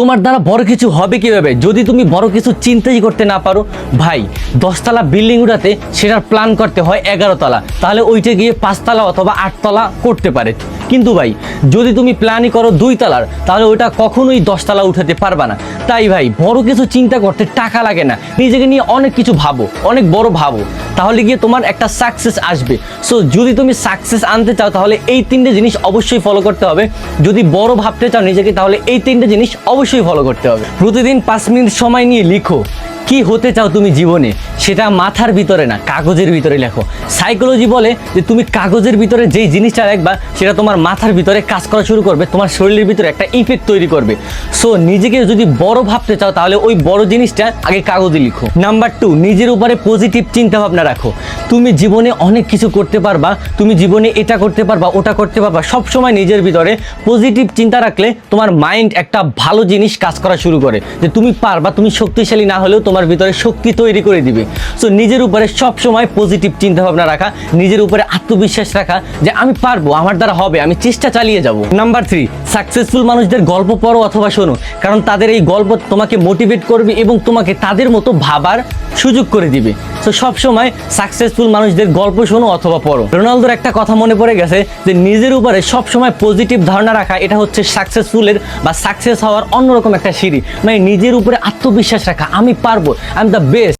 তোমার দ্বারা বড় কিছু হবে কিভাবে যদি তুমি বড় কিছু চিন্তাই করতে না পারো? ভাই 10তলা বিল্ডিং উঠাতে সেটার প্ল্যান করতে হয় 11তলা, তাহলে ওইটা গিয়ে 5তলা অথবা 8তলা করতে পারে। কিন্তু ভাই যদি তুমি প্ল্যানই করো 2তলার, তাহলে ওইটা কখনোই 10তলা উঠাতে পারবা না। তাই ভাই বড় কিছু চিন্তা করতে টাকা লাগে না, নিজেকে নিয়ে অনেক কিছু ভাবো, অনেক বড় ভাবো, তাহলে গিয়ে তোমার একটা সাকসেস আসবে। সো যদি তুমি সাকসেস আনতে চাও তাহলে এই 3টে জিনিস অবশ্যই ফলো করতে হবে। যদি বড় ভাবতে চাও নিজেকে তাহলে এই 3টে জিনিস অবশ্যই ফলো করতে হবে। প্রতিদিন 5 মিনিট সময় নিয়ে লিখো কি হতে চাও তুমি জীবনে, সেটা মাথার ভিতরে না কাগজের ভিতরে লেখো। সাইকোলজি বলে যে তুমি কাগজের ভিতরে যেই জিনিসটা রাখবা সেটা তোমার মাথার ভিতরে কাজ করা শুরু করবে, তোমার শরীরের ভিতরে একটা ইফেক্ট তৈরি করবে। সো নিজেকে যদি বড় ভাবতে চাও তাহলে ওই বড় জিনিসটা আগে কাগজে লিখো। নাম্বার 2, নিজের উপরে পজিটিভ চিন্তা ভাবনা রাখো। তুমি জীবনে অনেক কিছু করতে পারবা, তুমি জীবনে এটা করতে পারবা, ওটা করতে পারবা। সবসময় নিজের ভিতরে পজিটিভ চিন্তা রাখলে তোমার মাইন্ড একটা ভালো জিনিস কাজ করা শুরু করে, যে তুমি পারবা, তুমি শক্তিশালী না হলেও তোমার ভিতরে শক্তি তৈরি করে দিবে। সো নিজের উপরে সব সময় পজিটিভ চিন্তা ভাবনা রাখা, নিজের উপরে আত্মবিশ্বাস রাখা যে আমি পারবো, আমার দ্বারা হবে, আমি চেষ্টা চালিয়ে যাব। নাম্বার 3, সাকসেসফুল মানুষদের গল্প পড়ো অথবা শোনো, কারণ তাদের এই গল্প তোমাকে মোটিভেট করবে এবং তোমাকে তাদের মতো ভাবার সুযোগ করে দিবে। সো সব সময় সাকসেসফুল মানুষদের গল্প শোনো অথবা পড়ো। রোনালদোর একটা কথা মনে পড়ে গেছে যে নিজের উপরে সব সময় পজিটিভ ধারণা রাখা, এটা হচ্ছে সাকসেসফুলের বা সাকসেস হওয়ার অন্যরকম একটা সিঁড়ি। মানে নিজের উপরে আত্মবিশ্বাস রাখা, আমি পারবো, আই এম দ্য বেস্ট।